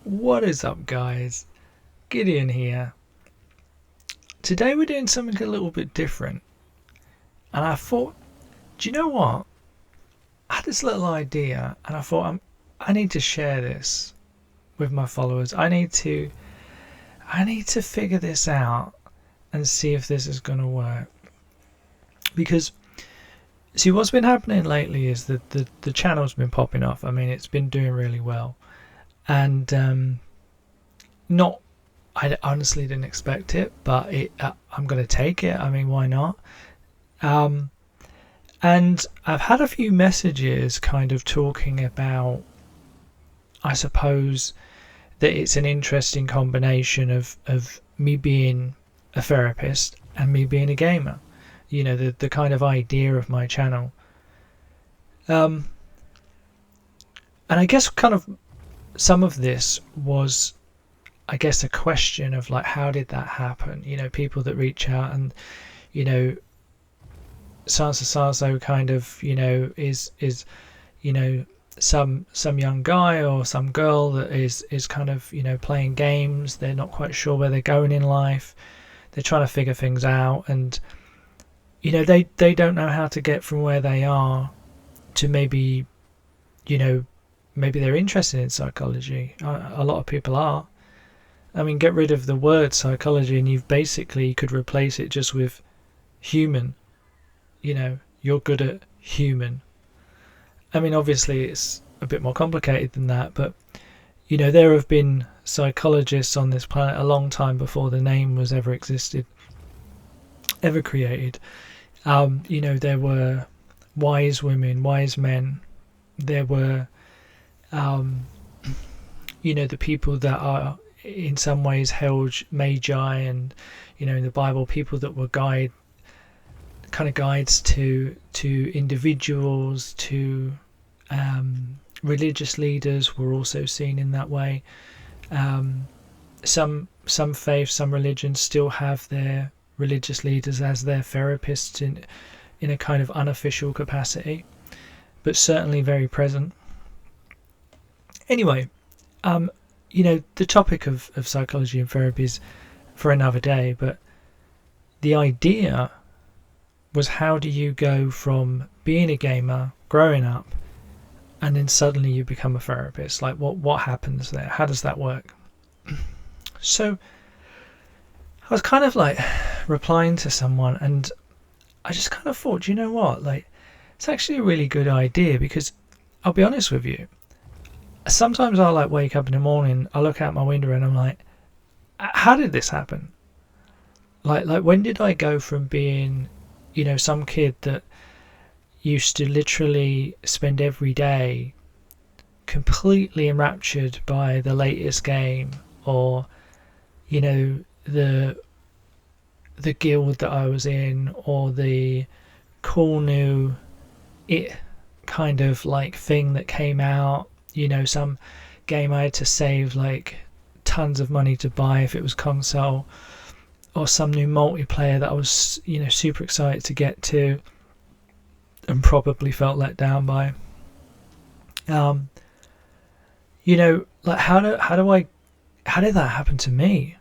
What is up, guys? Gideon here. Today we're doing something a little bit different, and I thought, do you know what? I had this little idea, and I thought I need to share this with my followers. I need to figure this out and see if this is going to work. Because see, what's been happening lately is that the channel's been popping off. I mean, it's been doing really well, and not I honestly didn't expect it, but I'm going to take it. I mean, why not? Um, and I've had a few messages kind of talking about, I suppose, that it's an interesting combination of me being a therapist and me being a gamer. You know, the kind of idea of my channel. Um, and I guess kind of some of this was, I guess, a question of like, how did that happen? You know, people that reach out and, you know, so kind of, you know, is you know, some young guy or some girl that is kind of, you know, playing games. They're not quite sure where they're going in life. They're trying to figure things out, and you know, they don't know how to get from where they are to maybe, you know, maybe they're interested in psychology. A lot of people are. I mean, get rid of the word psychology and you could replace it just with human. You know, you're good at human. I mean, obviously it's a bit more complicated than that, but you know, there have been psychologists on this planet a long time before the name was ever existed, ever created. You know, there were wise women, wise men. There were, um, you know, the people that are in some ways held magi, and you know, in the Bible, people that were kind of guides to individuals, to religious leaders were also seen in that way. Um, some faiths, some religions still have their religious leaders as their therapists in a kind of unofficial capacity, but certainly very present. Anyway, you know, the topic of psychology and therapy is for another day, but the idea was, how do you go from being a gamer, growing up, and then suddenly you become a therapist? Like, what happens there? How does that work? So I was kind of like replying to someone, and I just kind of thought, you know what? Like, it's actually a really good idea, because I'll be honest with you. Sometimes I'll like wake up in the morning, I look out my window and I'm like, how did this happen? Like when did I go from being, you know, some kid that used to literally spend every day completely enraptured by the latest game, or you know, the guild that I was in, or the cool new it kind of like thing that came out, you know, some game I had to save like tons of money to buy if it was console, or some new multiplayer that I was, you know, super excited to get to and probably felt let down by. um you know, like how did that happen to me?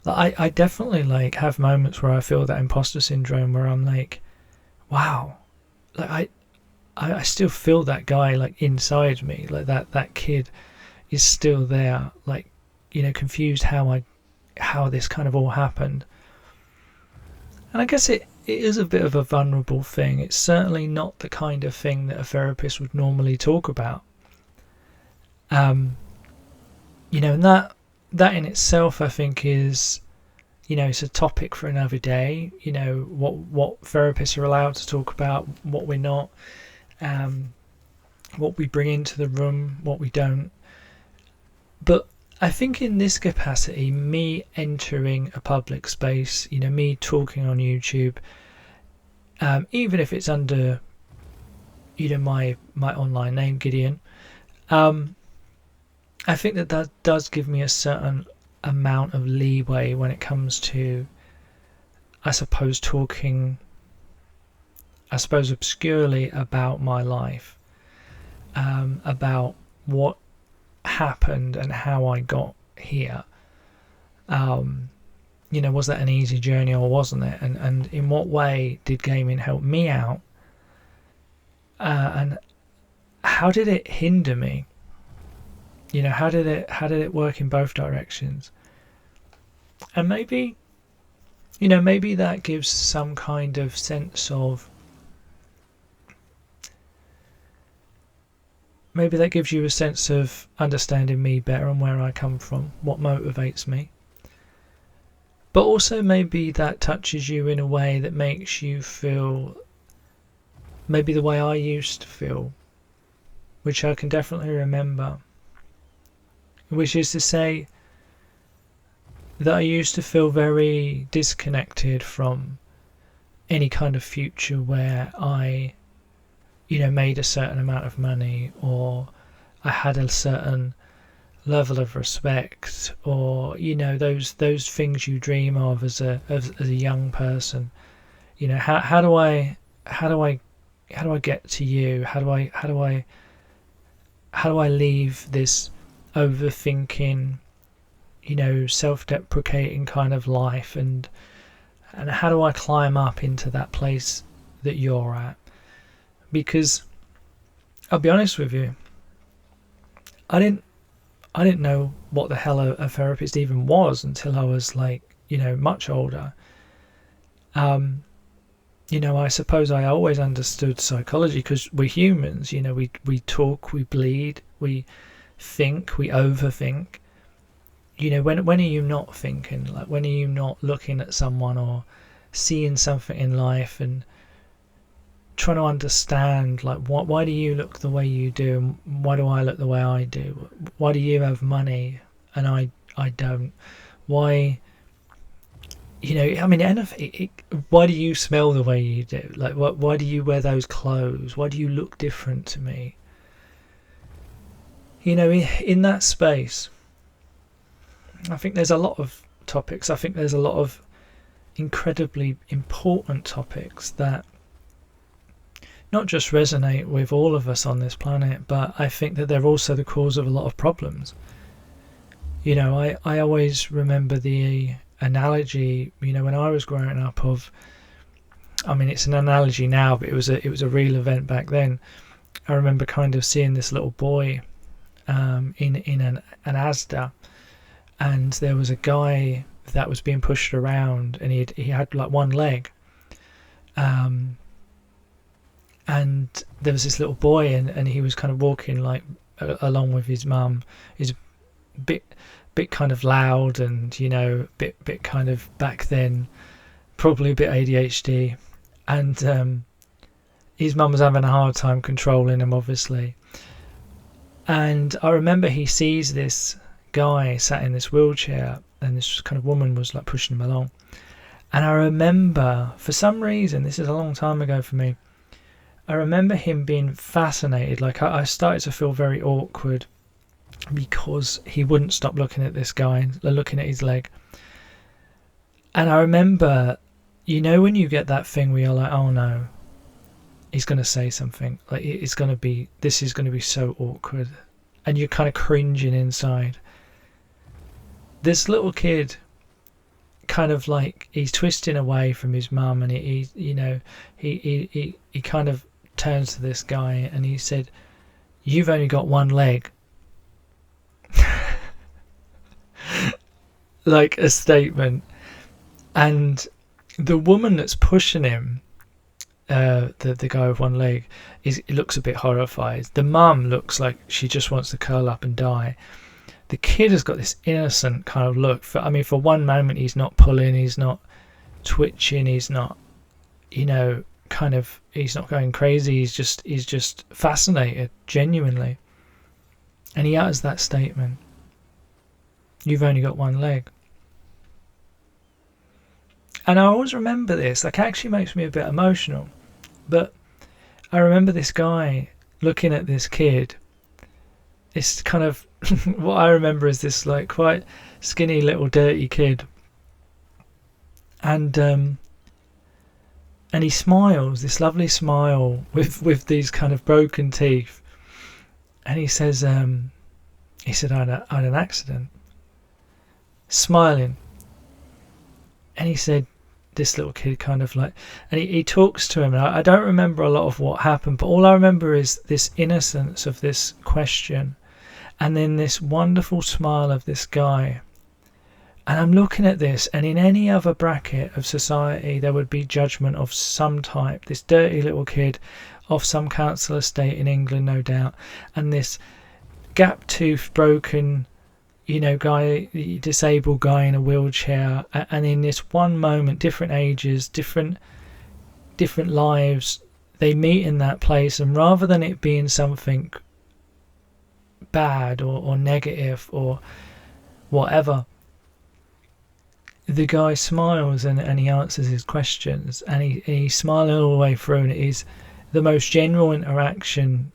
Like, I definitely like have moments where I feel that imposter syndrome, where I'm like, wow, like I still feel that guy like inside me, like that kid is still there, like, you know, confused how this kind of all happened. And I guess it is a bit of a vulnerable thing. It's certainly not the kind of thing that a therapist would normally talk about. Um, you know, and that in itself, I think, is, you know, it's a topic for another day. You know, what therapists are allowed to talk about, what we're not, um, what we bring into the room, what we don't. But I think in this capacity, me entering a public space, you know, me talking on YouTube, even if it's under, you know, my online name, Gideon, um, I think that does give me a certain amount of leeway when it comes to, I suppose, talking, I suppose, obscurely about my life, about what happened and how I got here. Was that an easy journey or wasn't it? And in what way did gaming help me out? And how did it hinder me? How did it work in both directions? And maybe that gives some kind of sense of, maybe that gives you a sense of understanding me better and where I come from, what motivates me. But also maybe that touches you in a way that makes you feel maybe the way I used to feel, which I can definitely remember. Which is to say that I used to feel very disconnected from any kind of future where I, made a certain amount of money, or I had a certain level of respect, or those things you dream of as a young person. How do I get to you? How do I leave this overthinking, self-deprecating kind of life, and how do I climb up into that place that you're at? Because I'll be honest with you, I didn't know what the hell a therapist even was until I was much older. I suppose I always understood psychology because we're humans. We talk, we bleed, we think, we overthink. When are you not thinking? When are you not looking at someone or seeing something in life and trying to understand, why do you look the way you do, and why do I look the way I do? Why do you have money and I don't? Why, why do you smell the way you do? Why do you wear those clothes? Why do you look different to me? In that space, I think there's a lot of topics. I think there's a lot of incredibly important topics that not just resonate with all of us on this planet, but I think that they're also the cause of a lot of problems. I always remember the analogy, when I was growing up it's an analogy now, but it was a real event back then. I remember kind of seeing this little boy in an Asda, and there was a guy that was being pushed around, and he had one leg, and there was this little boy, and he was kind of walking along with his mum. He's a bit kind of loud, and bit kind of back then, probably a bit ADHD, and his mum was having a hard time controlling him, obviously. And I remember he sees this guy sat in this wheelchair, and this kind of woman was pushing him along. And I remember, for some reason, this is a long time ago for me, I remember him being fascinated. I started to feel very awkward because he wouldn't stop looking at this guy, looking at his leg. And I remember, when you get that thing where you're like, oh no, he's going to say something. This is going to be so awkward. And you're kind of cringing inside. This little kid kind of he's twisting away from his mum, and he kind of turns to this guy and he said, "You've only got one leg." Like a statement. And the woman that's pushing him, the guy with one leg, looks a bit horrified. The mum looks like she just wants to curl up and die. The kid has got this innocent kind of look. For one moment he's not pulling, he's not twitching, he's not, he's not going crazy. He's just fascinated, genuinely. And he utters that statement, "You've only got one leg." And I always remember this. It actually makes me a bit emotional. But I remember this guy looking at this kid. It's kind of what I remember is this quite skinny little dirty kid. And he smiles, this lovely smile with these kind of broken teeth. And he says, He said, I had an accident. Smiling. And he said, this little kid kind of like, and he talks to him, and I don't remember a lot of what happened, but all I remember is this innocence of this question, and then this wonderful smile of this guy. And I'm looking at this, and in any other bracket of society there would be judgment of some type. This dirty little kid off some council estate in England, no doubt, and this gap-toothed, broken, guy, disabled guy in a wheelchair, and in this one moment, different ages, different lives, they meet in that place, and rather than it being something bad or negative or whatever, the guy smiles and he answers his questions, and he's smiling all the way through, and it is the most genuine interaction.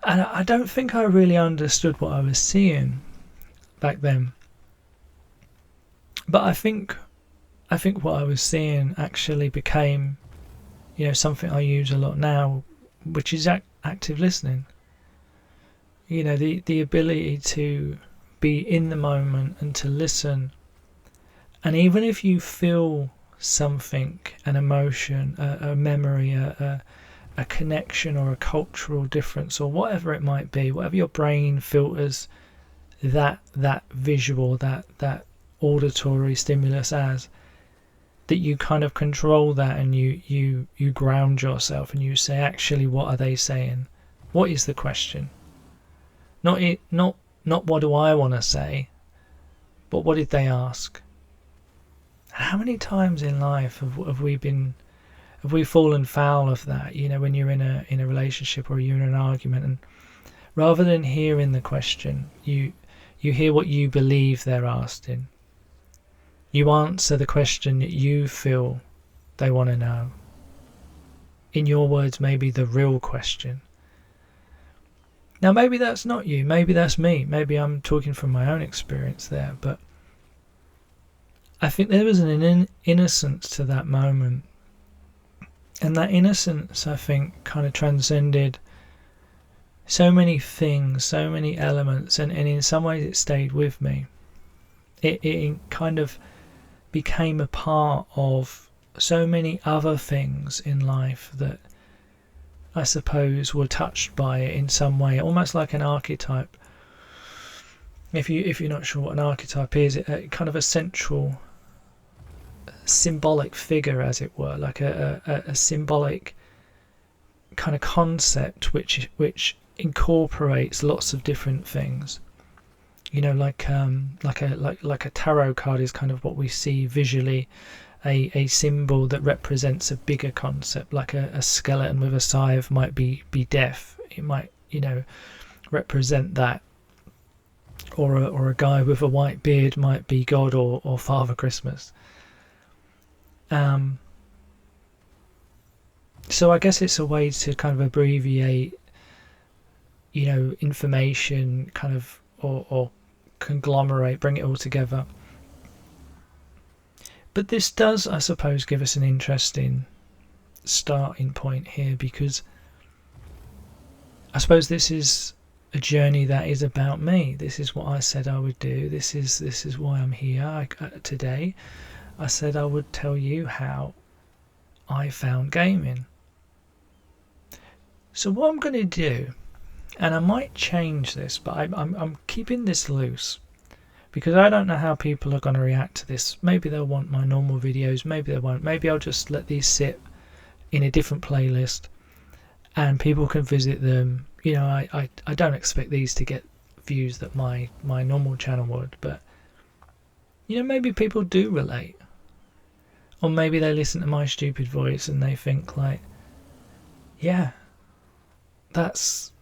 And I don't think I really understood what I was seeing back then. But I think what I was seeing actually became, something I use a lot now, which is active listening. The ability to be in the moment and to listen. And even if you feel something, an emotion, a memory, a connection or a cultural difference or whatever it might be, whatever your brain filters that visual, that auditory stimulus as, that you kind of control that, and you ground yourself and you say, actually, what are they saying? What is the question? Not what do I want to say, but what did they ask? How many times in life have we fallen foul of that? When you're in a relationship or you're in an argument, and rather than hearing the question, you hear what you believe they're asking. You answer the question that you feel they want to know. In your words, maybe the real question. Now, maybe that's not you. Maybe that's me. Maybe I'm talking from my own experience there. But I think there was an innocence to that moment. And that innocence, I think, kind of transcended so many things, so many elements. And in some ways it stayed with me. It kind of became a part of so many other things in life that I suppose were touched by it in some way, almost like an archetype. If you're not sure what an archetype is, it kind of a central symbolic figure, as it were, like a symbolic kind of concept which incorporates lots of different things. Like a tarot card is kind of what we see visually. A symbol that represents a bigger concept, like a skeleton with a scythe might be death. It might, represent that. Or a guy with a white beard might be God or Father Christmas. So I guess it's a way to kind of abbreviate, information, kind of, or conglomerate, bring it all together. But this does, I suppose, give us an interesting starting point here, because I suppose this is a journey that is about me. This is what I said I would do. This is why I'm here today. I said I would tell you how I found gaming. So what I'm going to do, and I might change this, but I'm keeping this loose, because I don't know how people are going to react to this. Maybe they'll want my normal videos, maybe they won't. Maybe I'll just let these sit in a different playlist and people can visit them. I don't expect these to get views that my normal channel would, but maybe people do relate. Or maybe they listen to my stupid voice and they think like, yeah, that's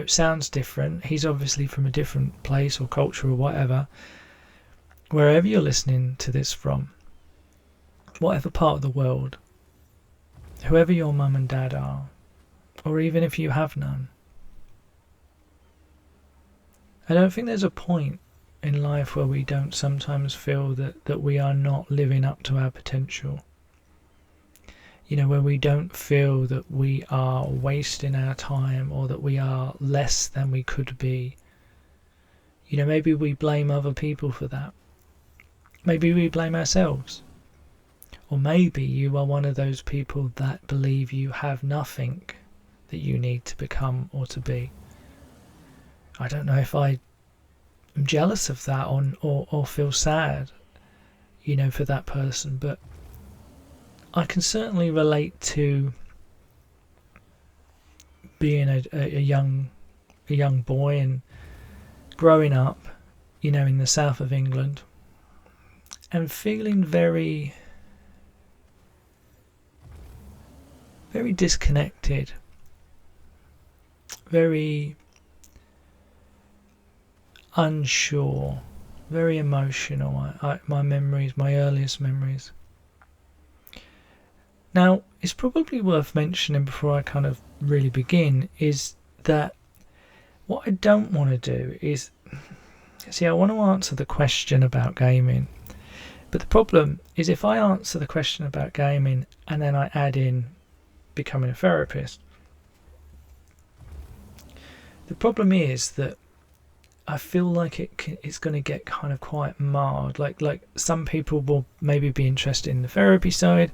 sounds different. He's obviously from a different place or culture or whatever. Wherever you're listening to this from, whatever part of the world, whoever your mum and dad are, or even if you have none, I don't think there's a point in life where we don't sometimes feel that we are not living up to our potential. where we don't feel that we are wasting our time or that we are less than we could be. Maybe we blame other people for that. Maybe we blame ourselves. Or maybe you are one of those people that believe you have nothing that you need to become or to be. I don't know if I am jealous of that or feel sad, for that person, but I can certainly relate to being a young boy and growing up, in the south of England, and feeling very, very disconnected, very unsure, very emotional. My memories, my earliest memories. Now, it's probably worth mentioning before I kind of really begin is that what I don't want to do is, I want to answer the question about gaming, but the problem is if I answer the question about gaming and then I add in becoming a therapist, the problem is that I feel like it's going to get kind of quite marred. Like some people will maybe be interested in the therapy side,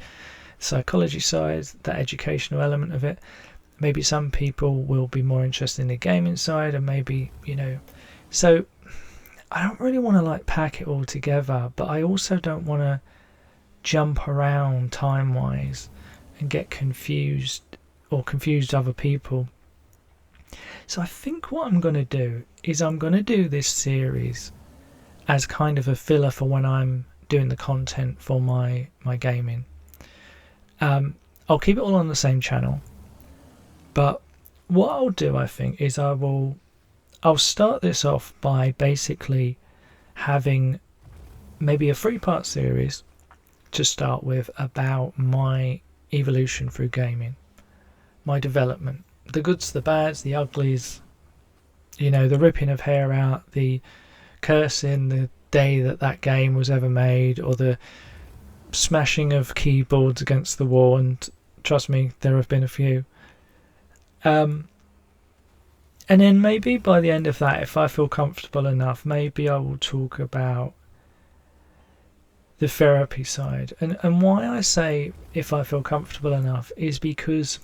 psychology side, that educational element of it. Maybe some people will be more interested in the gaming side, and maybe, so I don't really want to pack it all together, but I also don't want to jump around time wise and get confused or confuse other people. So I think what I'm going to do is I'm going to do this series as kind of a filler for when I'm doing the content for my gaming. I'll keep it all on the same channel, but what I'll do, I think, is I'll start this off by basically having maybe a 3-part series to start with about my evolution through gaming, my development, the goods, the bads, the uglies, the ripping of hair out, the cursing the day that game was ever made, or the smashing of keyboards against the wall, and trust me, there have been a few. And then maybe by the end of that, if I feel comfortable enough, maybe I will talk about the therapy side. And why I say if I feel comfortable enough is because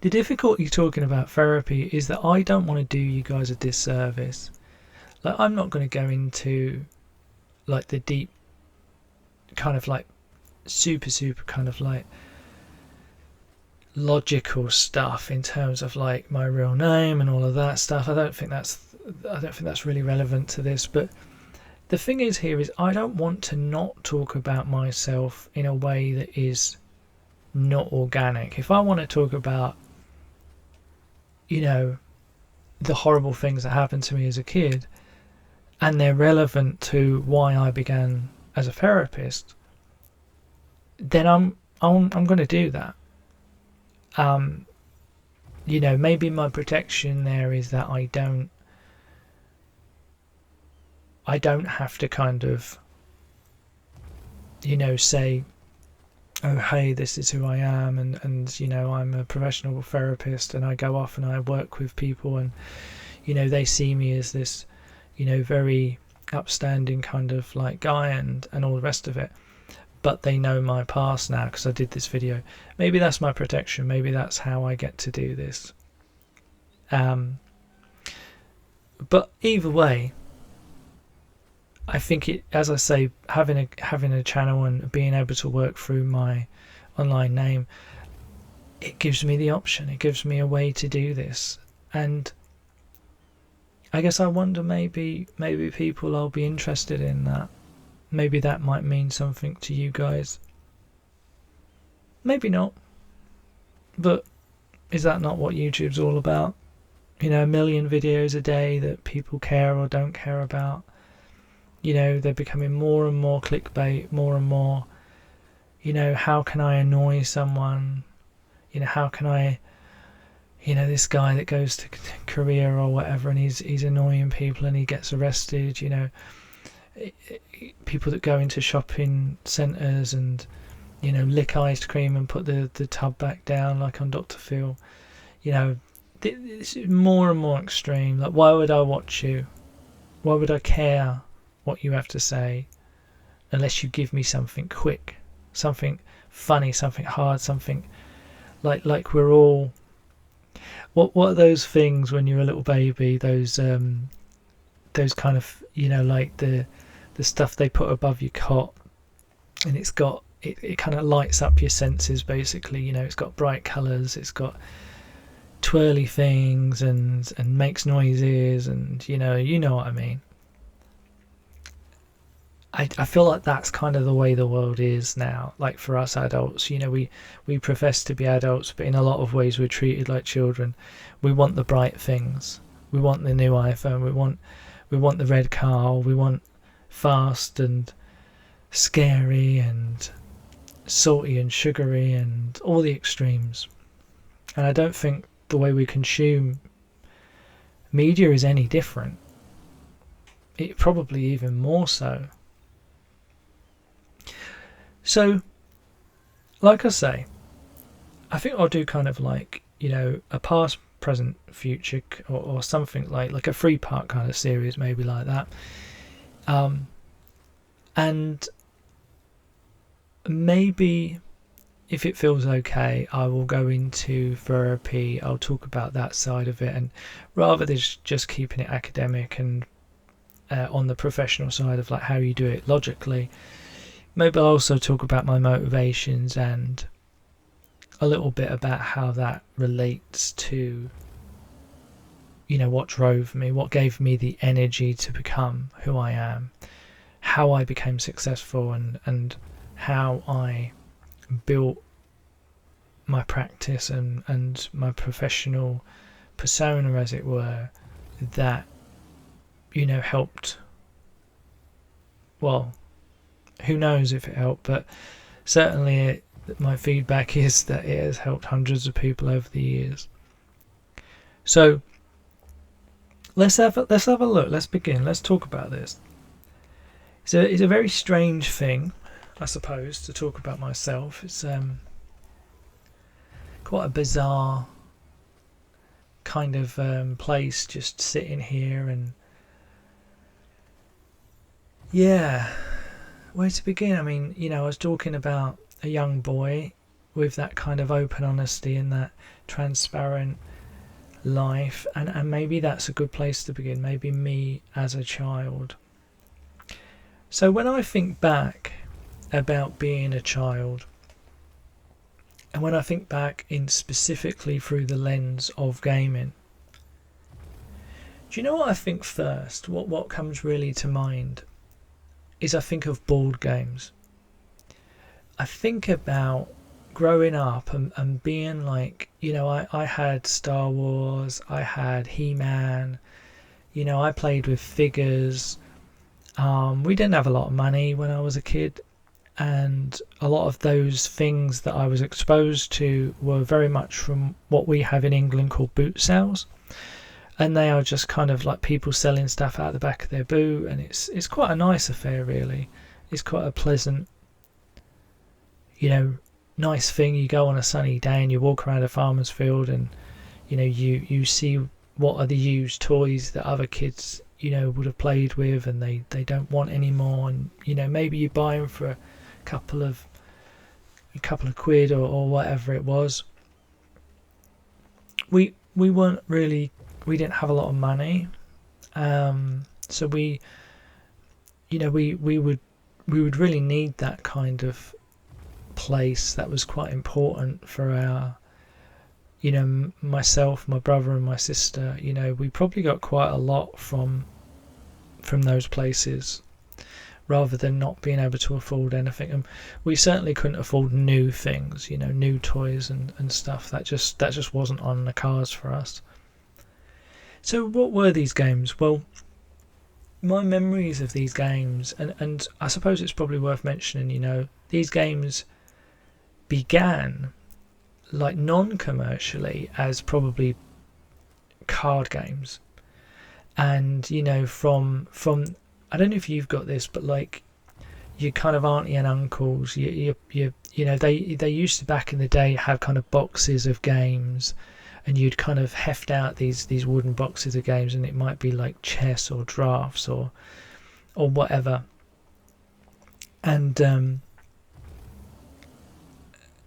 the difficulty talking about therapy is that I don't want to do you guys a disservice. I'm not going to go into the deep kind of super kind of logical stuff in terms of my real name and all of that stuff. I don't think that's really relevant to this, but the thing is here is I don't want to not talk about myself in a way that is not organic. If I want to talk about the horrible things that happened to me as a kid and they're relevant to why I began as a therapist, then I'm going to do that. Maybe my protection there is that I don't have to kind of say, oh hey, this is who I am, and I'm a professional therapist and I go off and I work with people and they see me as this very upstanding kind of guy and all the rest of it, but they know my past now because I did this video. Maybe that's my protection, maybe that's how I get to do this. But either way, I think it, as I say, having a channel and being able to work through my online name, it gives me the option, it gives me a way to do this. And I guess I wonder, maybe people will be interested in that. Maybe that might mean something to you guys. Maybe not. But is that not what YouTube's all about? A million videos a day that people care or don't care about. They're becoming more and more clickbait, more and more, how can I annoy someone? How can I, this guy that goes to Korea or whatever and he's annoying people and he gets arrested, people that go into shopping centres and lick ice cream and put the tub back down like on Dr. Phil. It's more and more extreme. Like, why would I watch you? Why would I care what you have to say unless you give me something quick, something funny, something hard, something like we're all. What are those things when you're a little baby? Those kind of like the stuff they put above your cot, and it's got it kind of lights up your senses basically. It's got bright colours, it's got twirly things and makes noises, and you know what I mean. I feel like that's kind of the way the world is now. Like for us adults, we profess to be adults, but in a lot of ways we're treated like children. We want the bright things. We want the new iPhone. We want the red car. We want fast and scary and salty and sugary and all the extremes. And I don't think the way we consume media is any different. It probably even more so. So, like I say, I think I'll do kind of like, a past, present, future, or something like a 3-part kind of series, maybe like that. And maybe if it feels okay, I will go into therapy. I'll talk about that side of it, and rather than just keeping it academic and on the professional side of like how you do it logically, maybe I'll also talk about my motivations and a little bit about how that relates to, what drove me, what gave me the energy to become who I am, how I became successful, and how I built my practice and my professional persona, as it were, that, helped. Well, who knows if it helped, but certainly my feedback is that it has helped hundreds of people over the years. So let's have a look. Let's begin. Let's talk about this. So it's a very strange thing, I suppose, to talk about myself. It's quite a bizarre kind of place, just sitting here and where to begin? I mean, I was talking about a young boy with that kind of open honesty and that transparent life, and maybe that's a good place to begin. Maybe me as a child. So when I think back about being a child, and when I think back in specifically through the lens of gaming, do you know what I think first? What comes really to mind is I think of board games. I think about growing up and being like, I had Star Wars, I had He-Man, I played with figures. We didn't have a lot of money when I was a kid, and a lot of those things that I was exposed to were very much from what we have in England called boot sales, and they are just kind of like people selling stuff out the back of their boot, and it's quite a nice affair, really. It's quite a pleasant, nice thing. You go on a sunny day and you walk around a farmer's field, and you see what are the used toys that other kids would have played with, and they don't want anymore, and maybe you buy them for a couple of quid or whatever it was. We didn't have a lot of money, so we would really need that kind of place. That was quite important for our, myself, my brother and my sister. We probably got quite a lot from those places, rather than not being able to afford anything. And we certainly couldn't afford new things, new toys and stuff. That just wasn't on the cards for us. So what were these games? Well, my memories of these games, and I suppose it's probably worth mentioning, these games began like non-commercially as probably card games. And from I don't know if you've got this, but like your kind of auntie and uncles, you know, they used to back in the day have kind of boxes of games, and you'd kind of heft out these wooden boxes of games, and it might be like chess or drafts or whatever. And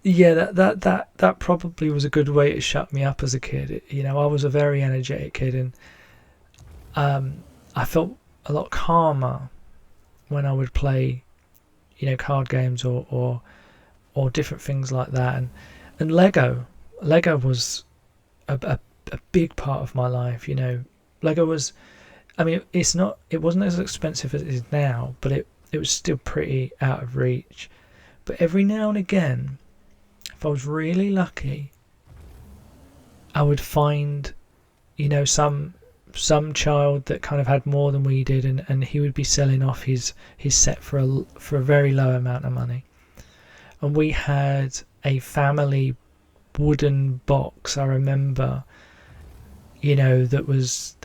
yeah, that probably was a good way to shut me up as a kid. You know, I was a very energetic kid, and I felt a lot calmer when I would play, you know, card games or different things like that. And Lego was a big part of my life. You know, Lego was, I mean, it wasn't as expensive as it is now, but it was still pretty out of reach. But every now and again, if I was really lucky, I would find, you know, some child that kind of had more than we did, and he would be selling off his set for a very low amount of money. And we had a family wooden box, I remember, you know, that was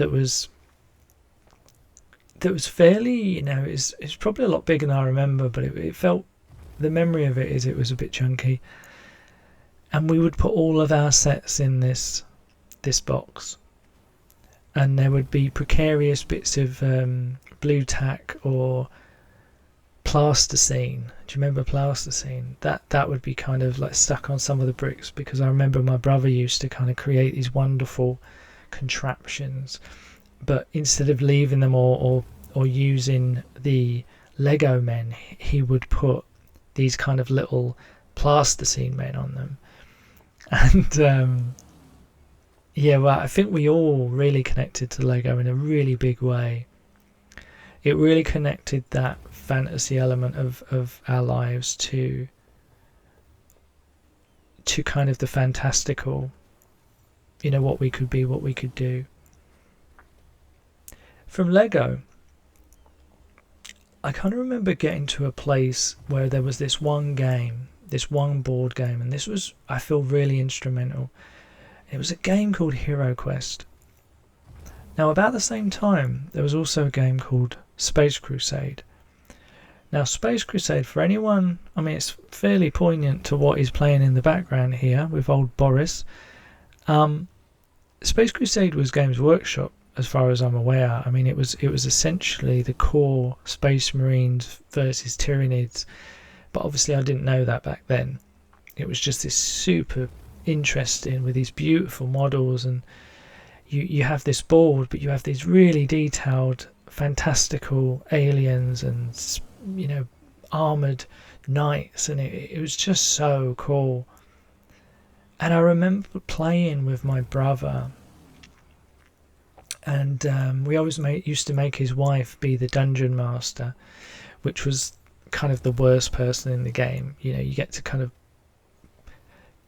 fairly, you know, it's probably a lot bigger than I remember, but it felt, the memory of it is it was a bit chunky. And we would put all of our sets in this box, and there would be precarious bits of blue tack or plasticine. Do you remember plasticine? That would be kind of like stuck on some of the bricks, because I remember my brother used to kind of create these wonderful contraptions, but instead of leaving them or using the Lego men, he would put these kind of little plasticine men on them. And yeah, well, I think we all really connected to Lego in a really big way. It really connected that fantasy element of our lives to kind of the fantastical, you know, what we could be, what we could do. From Lego, I kind of remember getting to a place where there was this one game, this one board game, and this was, I feel, really instrumental. It was a game called Hero Quest. Now, about the same time, there was also a game called Space Crusade. Now, Space Crusade, for anyone, I mean, it's fairly poignant to what is playing in the background here with old Boris. Space Crusade was Games Workshop, as far as I'm aware. I mean, it was essentially the core Space Marines versus Tyranids, but obviously I didn't know that back then. It was just this super interesting with these beautiful models, and you have this board, but you have these really detailed, fantastical aliens and, you know, armored knights, and it was just so cool. And I remember playing with my brother, and we always used to make his wife be the dungeon master, which was kind of the worst person in the game. You know, you get to kind of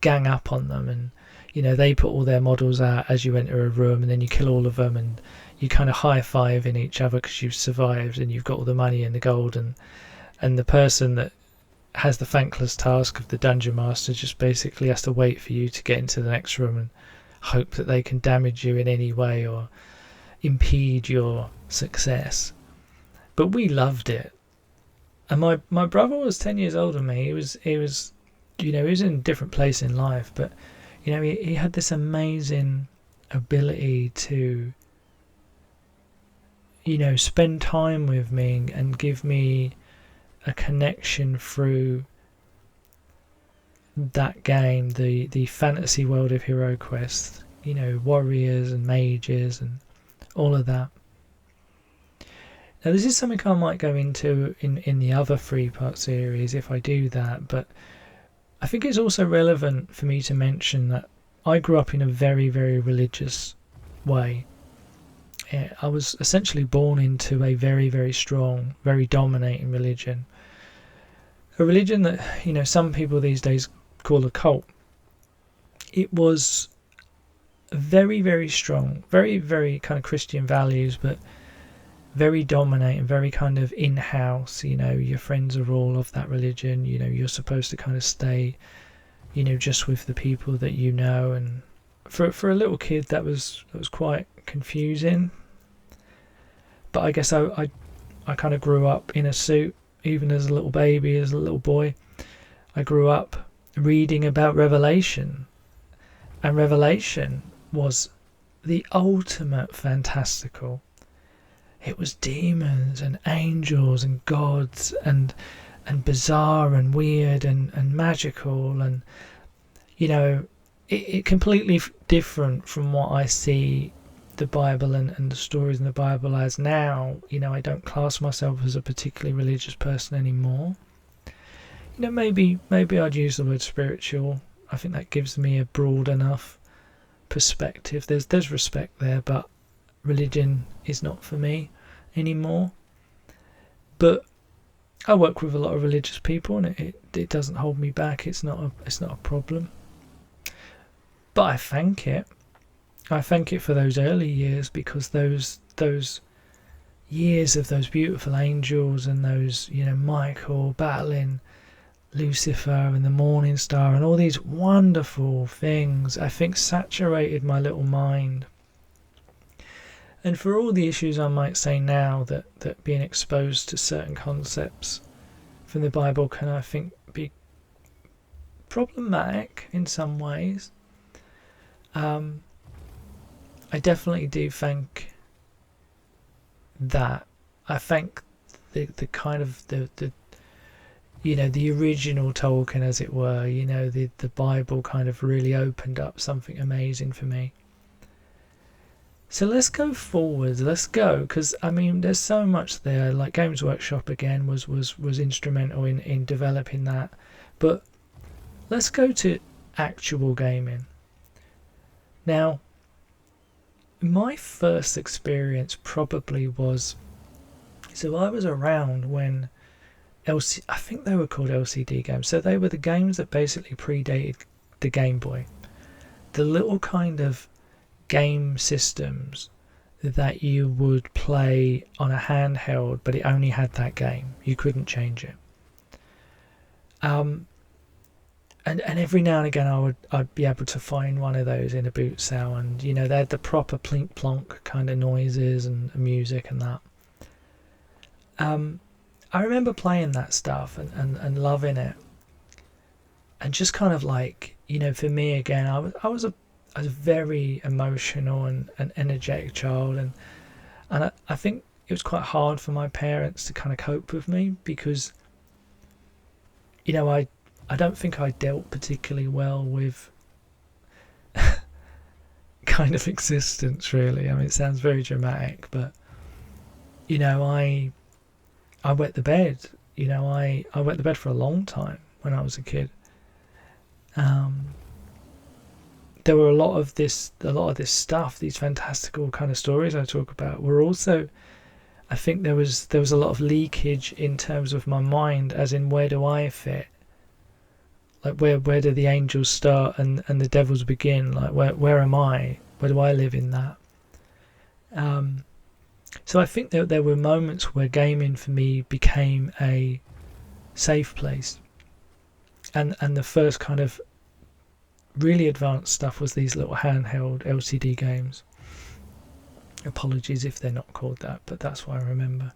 gang up on them, and, you know, they put all their models out as you enter a room, and then you kill all of them, and you kind of high-five in each other because you've survived and you've got all the money and the gold, and the person that has the thankless task of the dungeon master just basically has to wait for you to get into the next room and hope that they can damage you in any way or impede your success. But we loved it. And my brother was 10 years older than me. He was you know, he was in a different place in life, but, you know, he had this amazing ability to, you know, spend time with me and give me a connection through that game, the fantasy world of Hero Quest, you know, warriors and mages and all of that. Now, this is something I might go into in the other 3-part series if I do that, but I think it's also relevant for me to mention that I grew up in a very, very religious way. I was essentially born into a very, very strong, very dominating religion. A religion that, you know, some people these days call a cult. It was very, very strong, very, very kind of Christian values, but very dominating, very kind of in-house. You know, your friends are all of that religion. You know, you're supposed to kind of stay, you know, just with the people that you know. And for a little kid, that was quite confusing. But I guess I kind of grew up in a suit even as a little baby, as a little boy. I grew up reading about Revelation, and Revelation was the ultimate fantastical. It was demons and angels and gods and bizarre and weird and magical, and it completely different from what I see the Bible and the stories in the Bible as now. I don't class myself as a particularly religious person anymore. Maybe I'd use the word spiritual. I think that gives me a broad enough perspective. There's respect there, but religion is not for me anymore. But I work with a lot of religious people, and it doesn't hold me back. It's not a problem. But I thank it. I thank it for those early years, because those years of those beautiful angels and those, Michael battling Lucifer and the Morning Star and all these wonderful things, I think saturated my little mind. And for all the issues I might say now that being exposed to certain concepts from the Bible can, I think, be problematic in some ways, I definitely do thank that. I thank the kind of the the original Tolkien, as it were. The Bible kind of really opened up something amazing for me. So let's go forward. Let's go, because there's so much there. Like Games Workshop again was instrumental in developing that. But let's go to actual gaming. Now, my first experience probably was, so I was around when I think they were called LCD games. So they were the games that basically predated the Game Boy. The little kind of game systems that you would play on a handheld, but it only had that game. You couldn't change it. And every now and again I'd be able to find one of those in a boot sale, and they had the proper plink plonk kind of noises and music and that. I remember playing that stuff and loving it, and just kind of like, for me again, I was a very emotional and energetic child, and I think it was quite hard for my parents to kind of cope with me, because I don't think I dealt particularly well with kind of existence, really. It sounds very dramatic, but I wet the bed. I wet the bed for a long time when I was a kid. There were a lot of this stuff, these fantastical kind of stories I talk about, were also, I think there was a lot of leakage in terms of my mind, as in, where do I fit? Like, where do the angels start and the devils begin? Like, where am I? Where do I live in that? So I think that there were moments where gaming for me became a safe place, and the first kind of really advanced stuff was these little handheld LCD games. Apologies if they're not called that, but that's what I remember.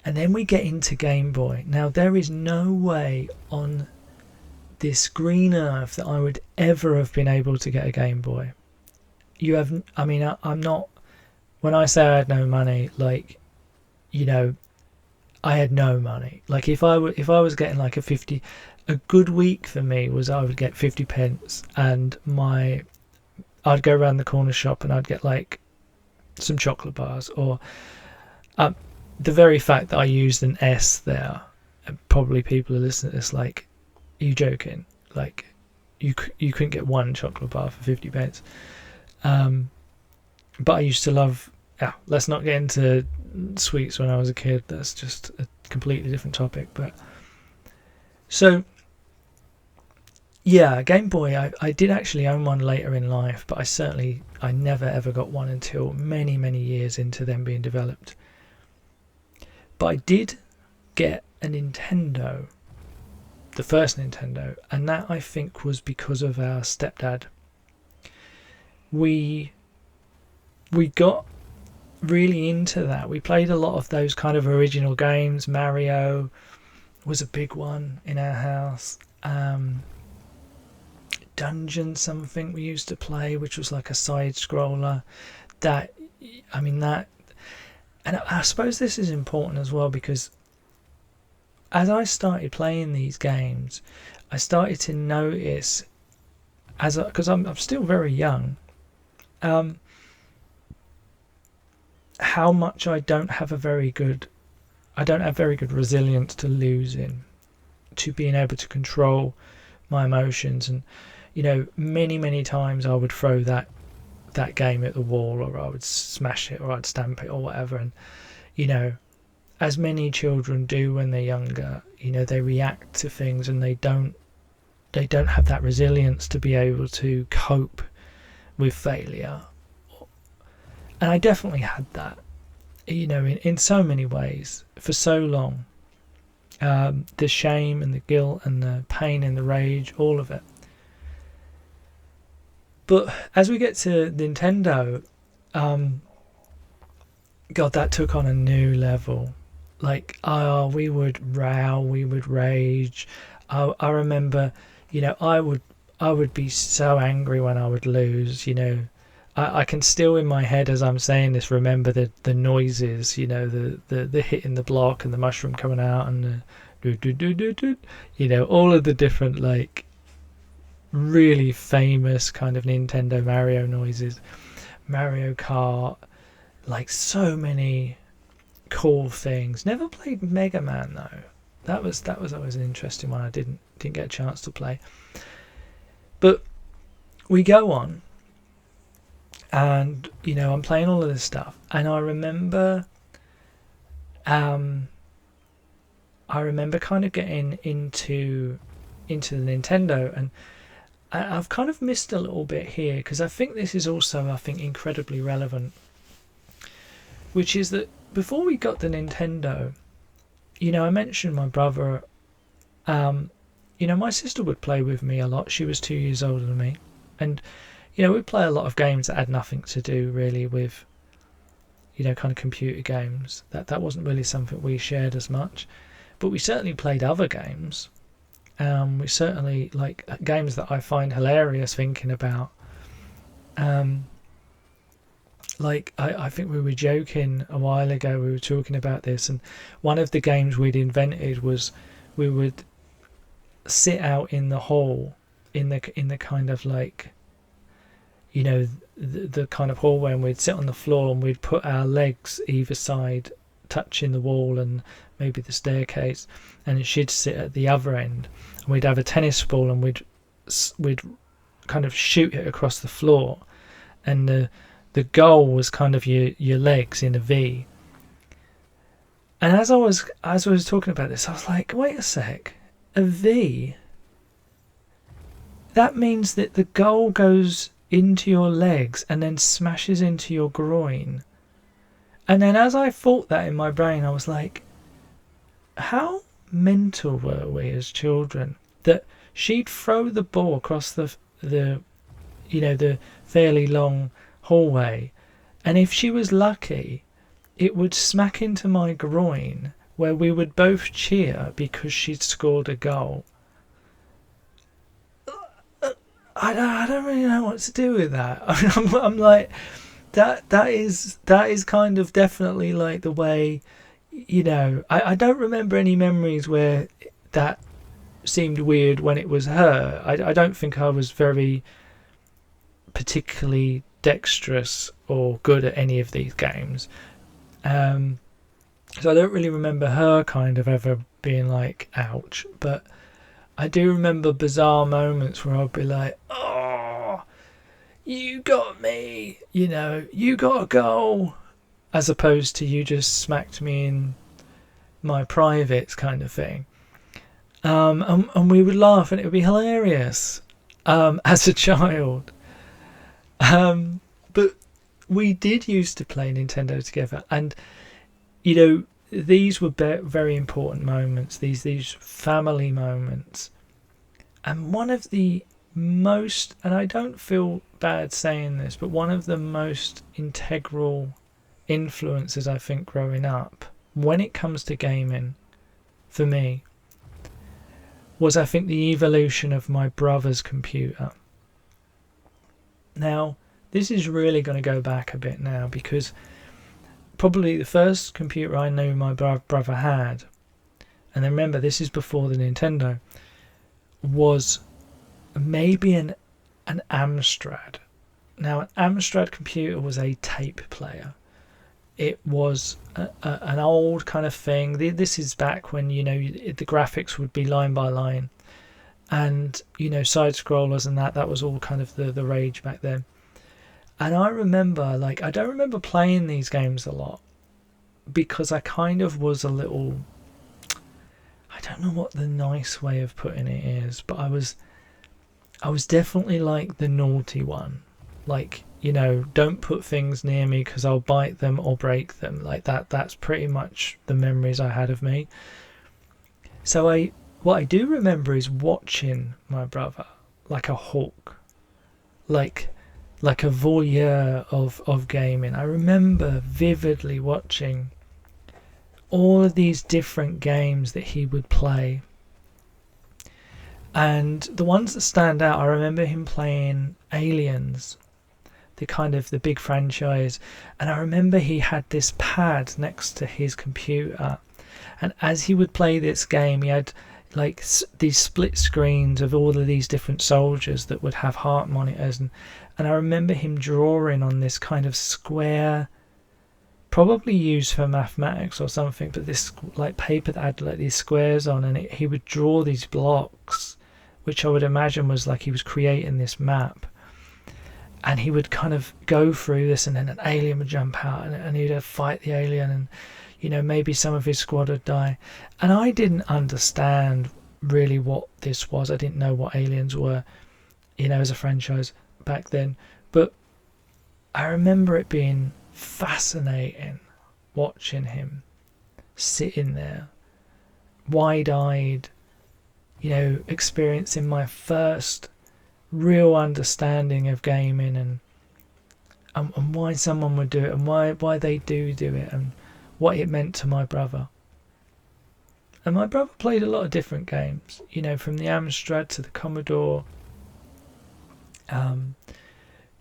And then we get into Game Boy. Now, there is no way on this green earth that I would ever have been able to get a Game Boy. I'm not, when I say I had no money, like, I had no money. Like, if I was getting like a good week for me was I would get 50 pence, and I'd go around the corner shop and I'd get like some chocolate bars, or the very fact that I used an S there, and probably people who listen to this like, are you joking? Like, you couldn't get one chocolate bar for 50 pence. But I used to love, let's not get into sweets when I was a kid. That's just a completely different topic. But so, yeah, Game Boy, I did actually own one later in life, but I never ever got one until many, many years into them being developed. But I did get a Nintendo, the first Nintendo, and that, I think, was because of our stepdad. We got really into that. We played a lot of those kind of original games. Mario was a big one in our house. Dungeon something we used to play, which was like a side scroller. That, I mean, that, and I suppose this is important as well, because as I started playing these games, I started to notice, because I'm still very young, how much I don't have very good resilience to losing, to being able to control my emotions. And many times I would throw that game at the wall, or I would smash it, or I'd stamp it, or whatever. And as many children do when they're younger, they react to things, and they don't have that resilience to be able to cope with failure. And I definitely had that, in so many ways for so long. The shame and the guilt and the pain and the rage, all of it. But as we get to Nintendo, God, that took on a new level. Like, we would row, we would rage. I remember, I would be so angry when I would lose. I can still, in my head as I'm saying this, remember the noises. The hitting the block and the mushroom coming out, and the all of the different, like, really famous kind of Nintendo Mario noises. Mario Kart, like, so many cool things. Never played Mega Man though. That was always an interesting one. I didn't get a chance to play. But we go on, and I'm playing all of this stuff, and I remember kind of getting into the Nintendo, and I've kind of missed a little bit here, because I think this is also, incredibly relevant, which is that before we got the Nintendo, I mentioned my brother. My sister would play with me a lot. She was 2 years older than me, and we'd play a lot of games that had nothing to do really with kind of computer games. That wasn't really something we shared as much, but we certainly played other games. We certainly, like, games that I find hilarious thinking about. Like, I think we were joking a while ago, we were talking about this, and one of the games we'd invented was we would sit out in the hall, in the kind of, like, the kind of hallway, and we'd sit on the floor, and we'd put our legs either side touching the wall and maybe the staircase, and she'd sit at the other end, and we'd have a tennis ball, and we'd kind of shoot it across the floor, and the goal was kind of your legs in a V. And as I was talking about this, I was like, wait a sec, a V? That means that the goal goes into your legs and then smashes into your groin. And then as I thought that in my brain, I was like, how mental were we as children that she'd throw the ball across the fairly long hallway, and if she was lucky, it would smack into my groin, where we would both cheer because she'd scored a goal. I don't really know what to do with that. I'm like, that is kind of definitely like the way, I don't remember any memories where that seemed weird when it was her. I don't think I was very particularly dexterous or good at any of these games. So I don't really remember her kind of ever being like, ouch. But I do remember bizarre moments where I'd be like, oh, you got me, you got a goal, as opposed to you just smacked me in my privates kind of thing. And we would laugh, and it would be hilarious as a child. But we did used to play Nintendo together, and these were very important moments, these family moments. And one of the most, and I don't feel bad saying this, but one of the most integral influences, I think, growing up when it comes to gaming for me was, I think, the evolution of my brother's computer. Now, this is really going to go back a bit now, because probably the first computer I knew my brother had, and remember this is before the Nintendo, was maybe an Amstrad. Now, an Amstrad computer was a tape player. It was an old kind of thing. This is back when, you know, the graphics would be line by line, and, you know, side scrollers and that was all kind of the rage back then. And I remember, like, I don't remember playing these games a lot, because I kind of was a little, I don't know what the nice way of putting it is, but I was definitely like the naughty one. Like, you know, don't put things near me because I'll bite them or break them. Like that's pretty much the memories I had of me. So what I do remember is watching my brother like a hawk, like a voyeur of gaming. I remember vividly watching all of these different games that he would play. And the ones that stand out, I remember him playing Aliens, the big franchise. And I remember he had this pad next to his computer. And as he would play this game, he had like these split screens of all of these different soldiers that would have heart monitors. And I remember him drawing on this kind of square, probably used for mathematics or something, but this like paper that had like these squares on, and he would draw these blocks, which I would imagine was like he was creating this map. And he would kind of go through this, and then an alien would jump out, and he'd fight the alien, and, you know, maybe some of his squad would die. And I didn't understand really what this was. I didn't know what Aliens were, you know, as a franchise back then. But I remember it being fascinating watching him sitting there, wide-eyed, you know, experiencing my first real understanding of gaming, and why someone would do it, and why they do it, and what it meant to my brother. And my brother played a lot of different games, you know, from the Amstrad to the Commodore.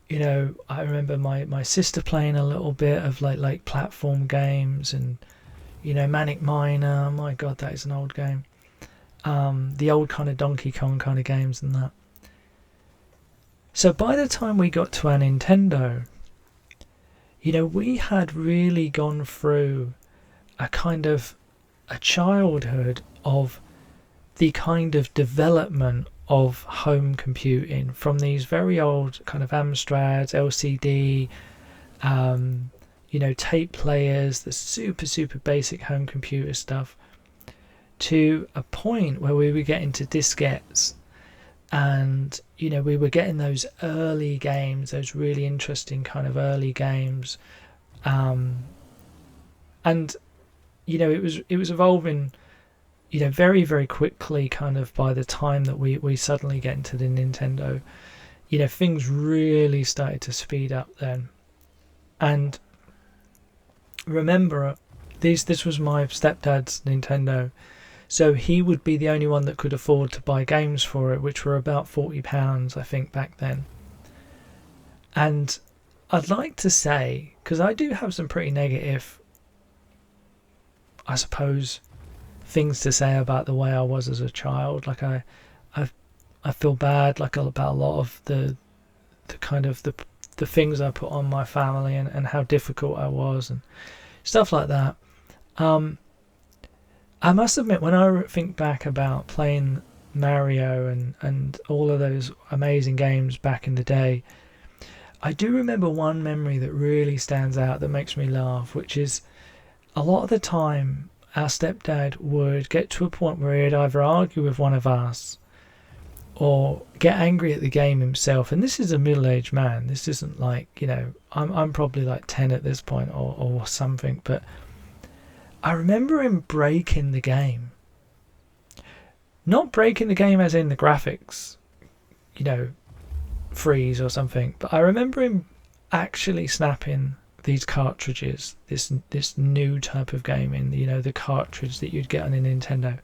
You know, I remember my sister playing a little bit of like platform games, and, you know, Manic Miner. My God, that is an old game. The old kind of Donkey Kong kind of games and that. So by the time we got to our Nintendo, you know, we had really gone through a kind of a childhood of the kind of development of home computing, from these very old kind of Amstrads, LCD, you know, tape players, the super basic home computer stuff, to a point where we were getting to diskettes. And, you know, we were getting those early games, those really interesting kind of early games, and, you know, it was evolving, you know, very quickly. Kind of by the time that we suddenly get into the Nintendo, you know, things really started to speed up then. And remember, this was my stepdad's Nintendo. So he would be the only one that could afford to buy games for it, which were about £40, I think, back then. And I'd like to say, because I do have some pretty negative, I suppose, things to say about the way I was as a child. Like I feel bad, like, about a lot of the kind of the things I put on my family, and how difficult I was and stuff like that. I must admit, when I think back about playing Mario and all of those amazing games back in the day, I do remember one memory that really stands out, that makes me laugh, which is a lot of the time our stepdad would get to a point where he'd either argue with one of us or get angry at the game himself. And this is a middle-aged man. This isn't like, you know, I'm probably like 10 at this point or something, but I remember him breaking the game. Not breaking the game as in the graphics, you know, freeze or something, but I remember him actually snapping these cartridges, this new type of gaming, the cartridge that you'd get on a Nintendo,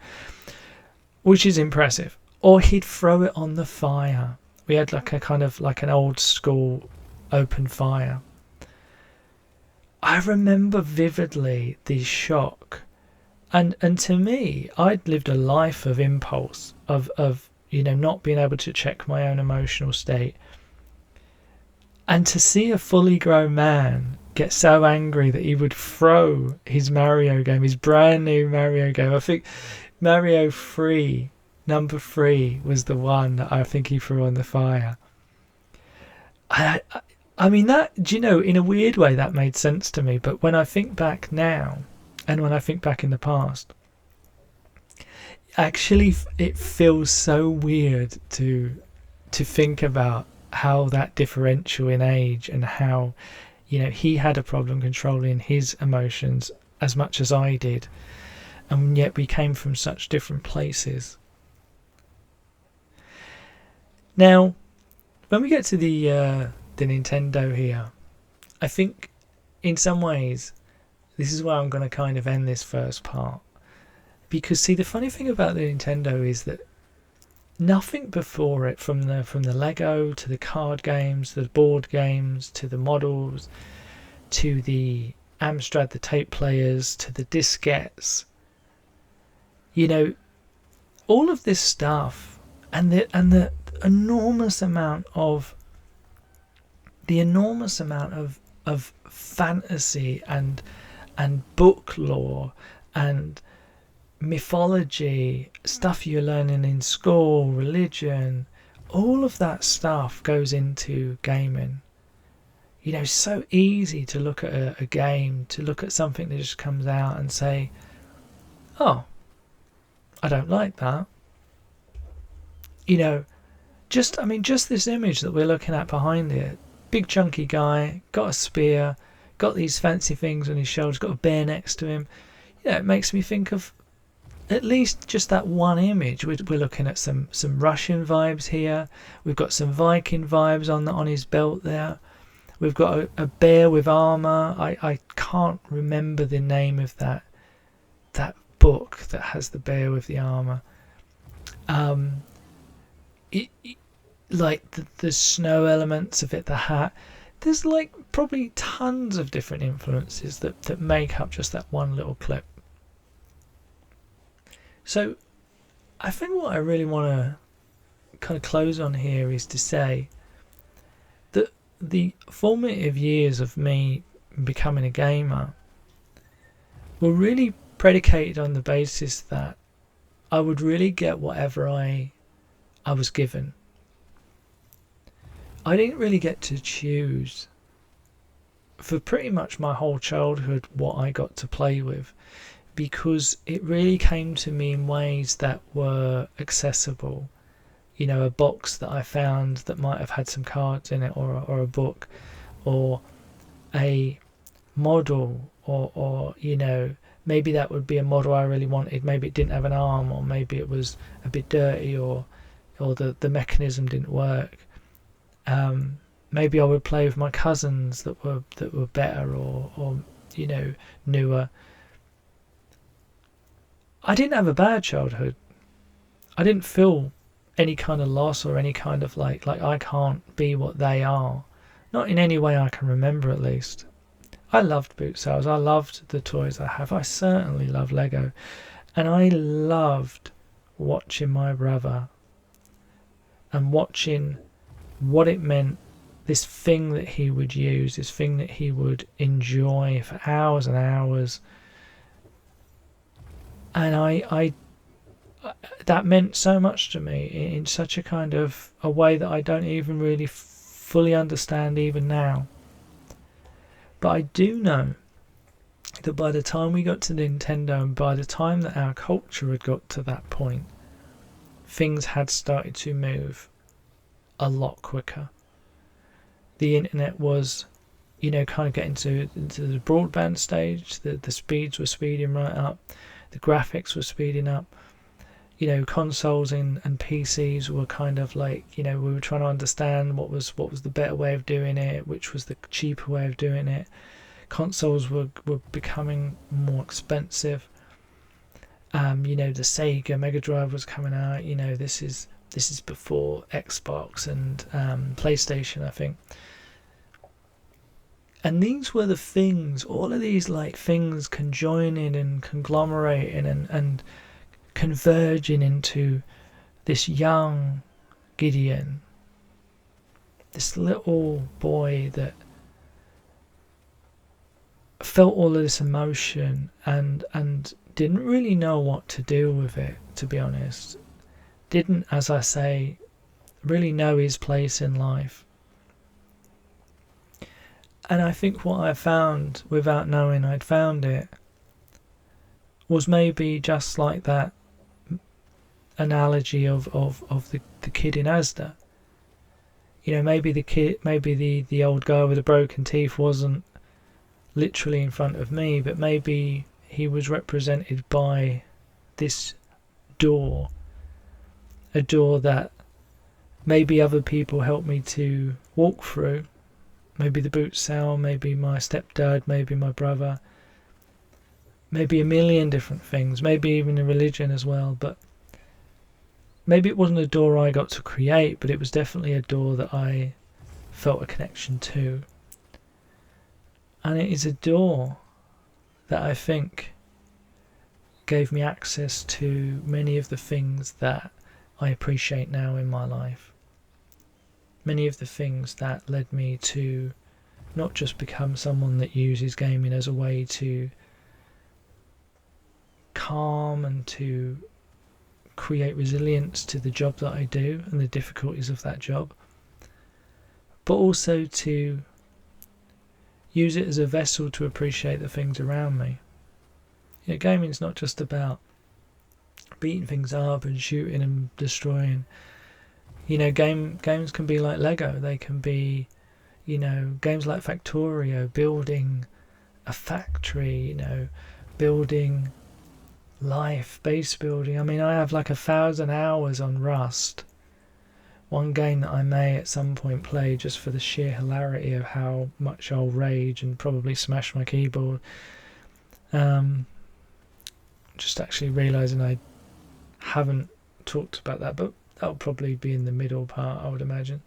which is impressive. Or he'd throw it on the fire. We had like a kind of like an old school open fire. I remember vividly the shock. And to me, I'd lived a life of impulse, of not being able to check my own emotional state. And to see a fully grown man get so angry that he would throw his Mario game, his brand new Mario game. I think Mario 3, number 3, was the one that I think he threw on the fire. I mean, that, in a weird way, that made sense to me. But when I think back now, and when I think back in the past, actually it feels so weird to think about how that differential in age, and how he had a problem controlling his emotions as much as I did, and yet we came from such different places. Now when we get to the Nintendo here, I think in some ways this is where I'm going to kind of end this first part, because see, the funny thing about the Nintendo is that nothing before it, from the Lego to the card games, the board games, to the models, to the Amstrad, the tape players, to the diskettes, all of this stuff, and the enormous amount of fantasy and book lore and mythology, stuff you're learning in school, religion, all of that stuff goes into gaming. So easy to look at a game, to look at something that just comes out and say, oh, I don't like that. Just this image that we're looking at behind it, big chunky guy, got a spear, got these fancy things on his shoulders, got a bear next to him. It makes me think of at least just that one image. We're looking at some Russian vibes here. We've got some Viking vibes on his belt there. We've got a bear with armor. I can't remember the name of that book that has the bear with the armor. Like the snow elements of it, the hat. There's like probably tons of different influences that make up just that one little clip. So I think what I really want to kind of close on here is to say that the formative years of me becoming a gamer were really predicated on the basis that I would really get whatever I was given. I didn't really get to choose for pretty much my whole childhood what I got to play with, because it really came to me in ways that were accessible. A box that I found that might have had some cards in it, or a book, or a model, or maybe that would be a model I really wanted. Maybe it didn't have an arm, or maybe it was a bit dirty, or the mechanism didn't work. Maybe I would play with my cousins that were better, or newer. I didn't have a bad childhood. I didn't feel any kind of loss, or any kind of like I can't be what they are. Not in any way I can remember, at least. I loved boot sales. I loved the toys I have. I certainly love Lego. And I loved watching my brother and watching what it meant, this thing that he would use, this thing that he would enjoy for hours and hours. And I that meant so much to me in such a kind of a way that I don't even really fully understand even now. But I do know that by the time we got to Nintendo, and by the time that our culture had got to that point, things had started to move a lot quicker. The internet was, kind of getting into the broadband stage. The speeds were speeding right up. The graphics were speeding up. Consoles and PCs were kind of like, we were trying to understand what was the better way of doing it, which was the cheaper way of doing it. consoles were becoming more expensive. The Sega Mega Drive was coming out. This is before Xbox and PlayStation, I think. And these were the things, all of these like things conjoining and conglomerating and converging into this young Gideon, this little boy that felt all of this emotion and didn't really know what to do with it, to be honest. Didn't, as I say, really know his place in life. And I think what I found, without knowing I'd found it, was maybe just like that analogy of the kid in Asda. Maybe the old guy with the broken teeth wasn't literally in front of me, but maybe he was represented by this door, a door that maybe other people helped me to walk through. Maybe the boot sale, maybe my stepdad, maybe my brother, maybe a million different things, maybe even a religion as well. But maybe it wasn't a door I got to create, but it was definitely a door that I felt a connection to. And it is a door that I think gave me access to many of the things that I appreciate now in my life. Many of the things that led me to not just become someone that uses gaming as a way to calm and to create resilience to the job that I do and the difficulties of that job, but also to use it as a vessel to appreciate the things around me. Gaming is not just about beating things up and shooting and destroying. Games can be like Lego. They can be, games like Factorio, building a factory, building life, base building. I mean, I have like 1,000 hours on Rust. One game that I may at some point play just for the sheer hilarity of how much I'll rage and probably smash my keyboard. Just actually realising I haven't talked about that, but that'll probably be in the middle part, I would imagine.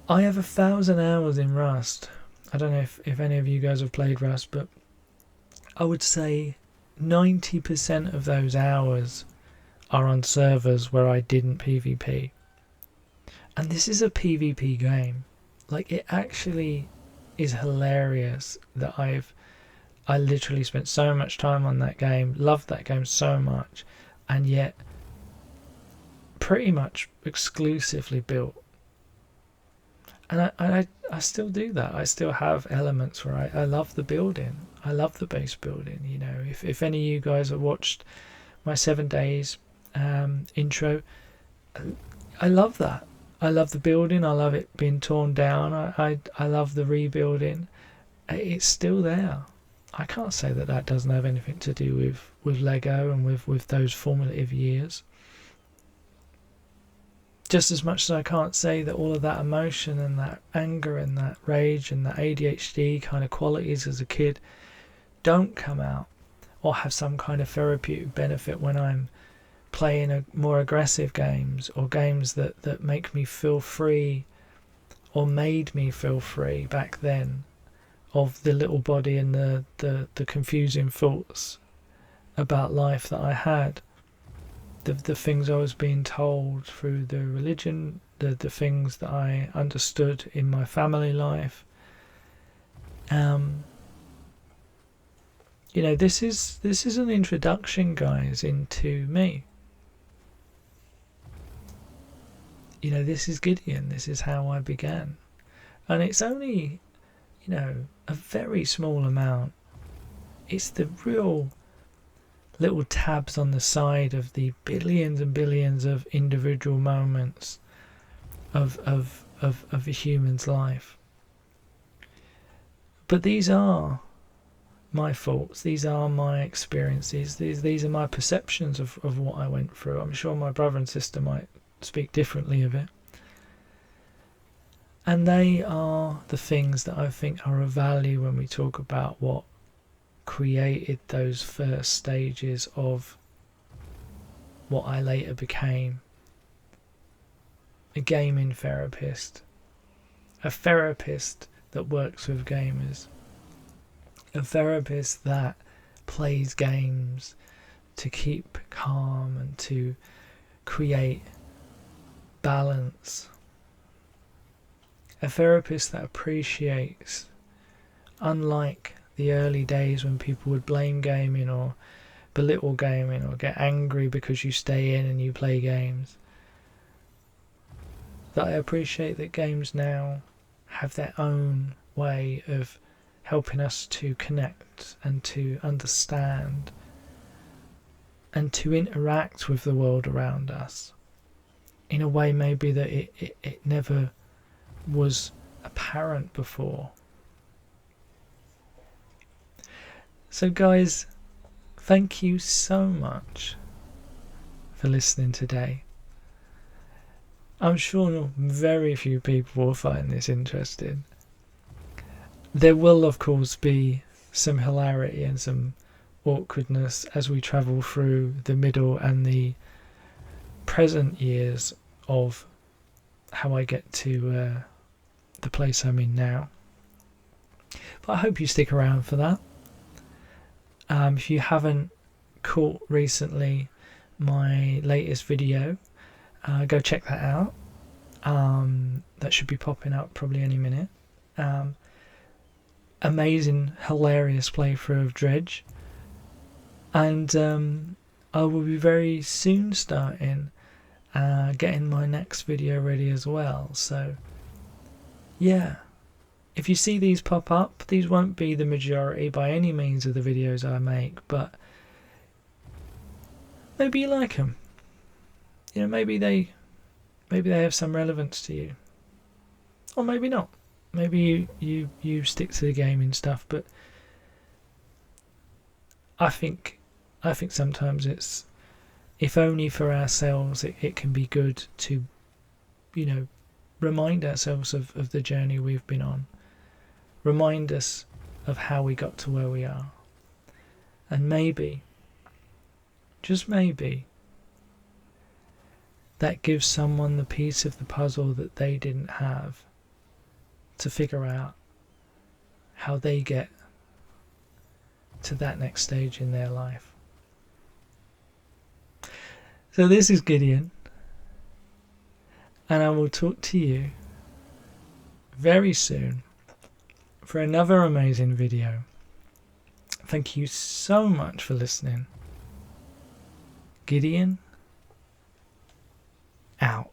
I have 1,000 hours in Rust. I don't know if any of you guys have played Rust, but I would say 90% of those hours are on servers where I didn't PvP. And this is a PvP game. Like, it actually is hilarious that I literally spent so much time on that game, loved that game so much, and yet pretty much exclusively built. And I still do that. I still have elements where I love the building. I love the base building. If any of you guys have watched my 7 days intro, I love that. I love the building. I love it being torn down. I love the rebuilding. It's still there. I can't say that doesn't have anything to do with Lego and with those formative years. Just as much as I can't say that all of that emotion and that anger and that rage and that ADHD kind of qualities as a kid don't come out or have some kind of therapeutic benefit when I'm playing more aggressive games or games that make me feel free or made me feel free back then of the little body and the confusing thoughts about life that I had. The things I was being told through the religion, the things that I understood in my family life. This is an introduction, guys, into me. This is Gideon. This is how I began, and it's only, a very small amount. It's the real little tabs on the side of the billions and billions of individual moments of a human's life. But these are my thoughts, these are my experiences, these are my perceptions of what I went through. I'm sure my brother and sister might speak differently of it. And they are the things that I think are of value when we talk about what created those first stages of what I later became: a gaming therapist, a therapist that works with gamers, a therapist that plays games to keep calm and to create balance, a therapist that appreciates, unlike the early days when people would blame gaming or belittle gaming or get angry because you stay in and you play games, that I appreciate that games now have their own way of helping us to connect and to understand and to interact with the world around us in a way maybe that it never was apparent before. So guys, thank you so much for listening today. I'm sure very few people will find this interesting. There will of course be some hilarity and some awkwardness as we travel through the middle and the present years of how I get to the place I'm in now. But I hope you stick around for that. If you haven't caught recently my latest video, go check that out. That should be popping up probably any minute. Amazing, hilarious playthrough of Dredge. And I will be very soon starting getting my next video ready as well. So yeah, if you see these pop up, these won't be the majority by any means of the videos I make, but maybe you like them. You know, maybe they have some relevance to you, or maybe not. Maybe you stick to the gaming stuff, but I think sometimes it's, if only for ourselves, it can be good to, you know, remind ourselves of the journey we've been on, remind us of how we got to where we are, and maybe, just maybe, that gives someone the piece of the puzzle that they didn't have to figure out how they get to that next stage in their life. So this is Gideon, and I will talk to you very soon for another amazing video. Thank you so much for listening. Gideon out.